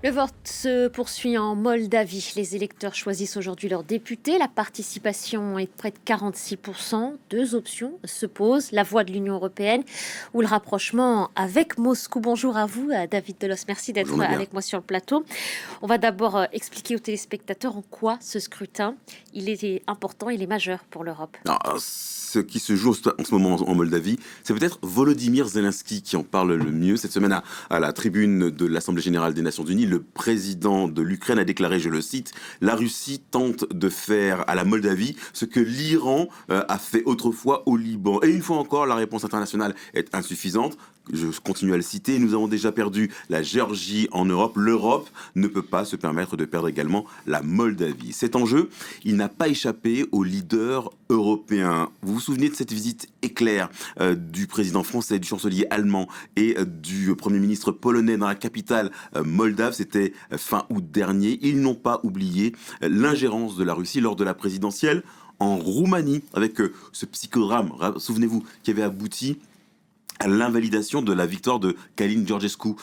Le vote se poursuit en Moldavie. Les électeurs choisissent aujourd'hui leurs députés. La participation est de près de 46%. Deux options se posent, la voie de l'Union européenne ou le rapprochement avec Moscou. Bonjour à vous, David Delos. Merci d'être avec moi sur le plateau. On va d'abord expliquer aux téléspectateurs en quoi ce scrutin, il est important, il est majeur pour l'Europe. Ce qui se joue en ce moment en Moldavie, c'est peut-être Volodymyr Zelensky qui en parle le mieux. Cette semaine, à la tribune de l'Assemblée générale des Nations unies, le président de l'Ukraine a déclaré, je le cite, « La Russie tente de faire à la Moldavie ce que l'Iran a fait autrefois au Liban. » Et une fois encore, la réponse internationale est insuffisante. Je continue à le citer, nous avons déjà perdu la Géorgie en Europe. L'Europe ne peut pas se permettre de perdre également la Moldavie. Cet enjeu, il n'a pas échappé aux leaders européens. Vous vous souvenez de cette visite éclair du président français, du chancelier allemand et du Premier ministre polonais dans la capitale moldave. C'était fin août dernier. Ils n'ont pas oublié l'ingérence de la Russie lors de la présidentielle en Roumanie, avec ce psychodrame, souvenez-vous, qui avait abouti à l'invalidation de la victoire de Călin Georgescu,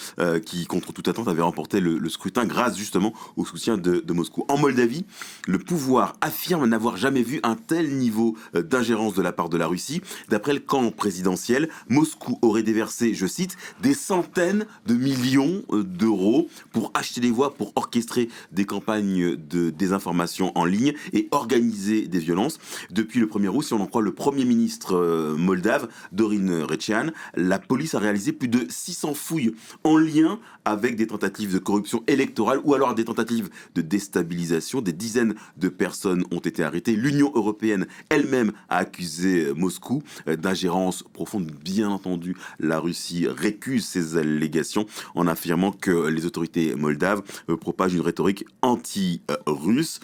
qui, contre toute attente, avait remporté le scrutin grâce justement au soutien de Moscou. En Moldavie, le pouvoir affirme n'avoir jamais vu un tel niveau d'ingérence de la part de la Russie. D'après le camp présidentiel, Moscou aurait déversé, je cite, des centaines de millions d'euros pour acheter des voix, pour orchestrer des campagnes de désinformation en ligne et organiser des violences. Depuis le 1er août, si on en croit le Premier ministre moldave, Dorin Recean, la police a réalisé plus de 600 fouilles en lien avec des tentatives de corruption électorale ou alors des tentatives de déstabilisation. Des dizaines de personnes ont été arrêtées. L'Union européenne elle-même a accusé Moscou d'ingérence profonde. Bien entendu, la Russie récuse ces allégations en affirmant que les autorités moldaves propagent une rhétorique anti-russe.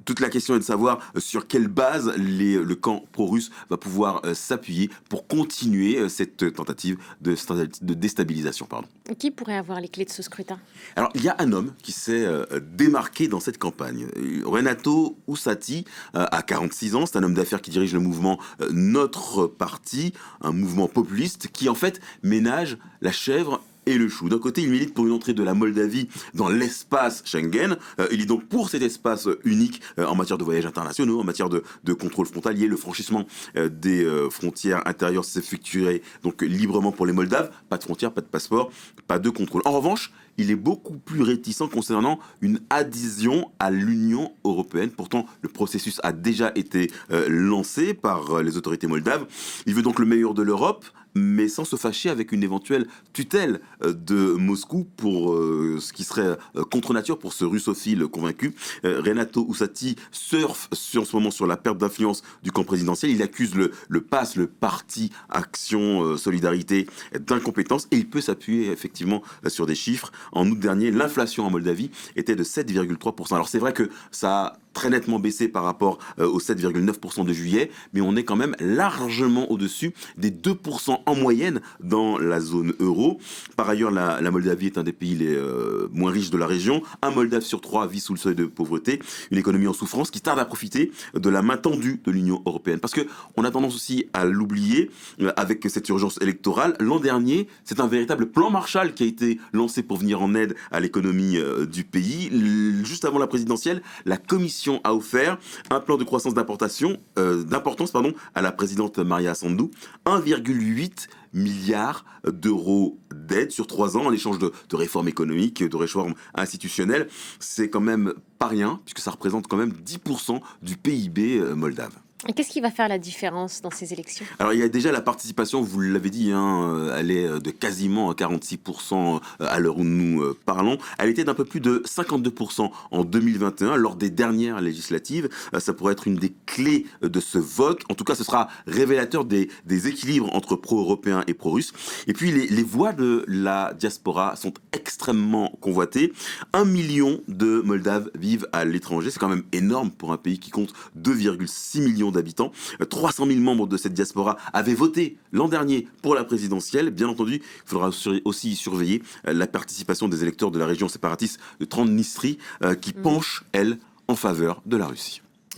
Toute la question est de savoir sur quelle base le camp pro-russe va pouvoir s'appuyer pour continuer cette tentative de déstabilisation. Qui pourrait avoir les clés de ce scrutin ? Alors, il y a un homme qui s'est démarqué dans cette campagne. Renato Ussati a 46 ans. C'est un homme d'affaires qui dirige le mouvement Notre Parti, un mouvement populiste qui, en fait, ménage la chèvre et le chou. D'un côté, il milite pour une entrée de la Moldavie dans l'espace Schengen. Il est donc pour cet espace unique en matière de voyages internationaux, en matière de contrôle frontalier. Le franchissement des frontières intérieures s'effectuerait donc librement pour les Moldaves. Pas de frontières, pas de passeport, pas de contrôle. En revanche, il est beaucoup plus réticent concernant une adhésion à l'Union européenne. Pourtant, le processus a déjà été lancé par les autorités moldaves. Il veut donc le meilleur de l'Europe, mais sans se fâcher avec une éventuelle tutelle de Moscou pour ce qui serait contre nature pour ce russophile convaincu. Renato Ussati surfe en ce moment sur la perte d'influence du camp présidentiel. Il accuse le PAS, le Parti Action Solidarité, d'incompétence et il peut s'appuyer effectivement sur des chiffres. En août dernier, l'inflation en Moldavie était de 7,3%. Alors c'est vrai que ça a très nettement baissé par rapport aux 7,9% de juillet, mais on est quand même largement au-dessus des 2% en moyenne dans la zone euro. Par ailleurs, la Moldavie est un des pays les moins riches de la région. Un Moldave sur 3 vit sous le seuil de pauvreté. Une économie en souffrance qui tarde à profiter de la main tendue de l'Union européenne. Parce qu'on a tendance aussi à l'oublier avec cette urgence électorale. L'an dernier, c'est un véritable plan Marshall qui a été lancé pour venir en aide à l'économie du pays. Juste avant la présidentielle, la Commission a offert un plan de croissance d'importance à la présidente Maria Sandu, 1,8 milliard d'euros d'aide sur 3 ans en échange de réformes économiques, de réformes institutionnelles. C'est quand même pas rien, puisque ça représente quand même 10% du PIB moldave. Et qu'est-ce qui va faire la différence dans ces élections ? Alors il y a déjà la participation, vous l'avez dit, elle est de quasiment 46% à l'heure où nous parlons. Elle était d'un peu plus de 52% en 2021 lors des dernières législatives. Ça pourrait être une des clés de ce vote. En tout cas, ce sera révélateur des équilibres entre pro-européens et pro-russes. Et puis les voix de la diaspora sont extrêmement convoitées. 1 million de Moldaves vivent à l'étranger. C'est quand même énorme pour un pays qui compte 2,6 millions d'habitants. 300 000 membres de cette diaspora avaient voté l'an dernier pour la présidentielle. Bien entendu, il faudra aussi surveiller la participation des électeurs de la région séparatiste de Transnistrie qui penche, elle, en faveur de la Russie.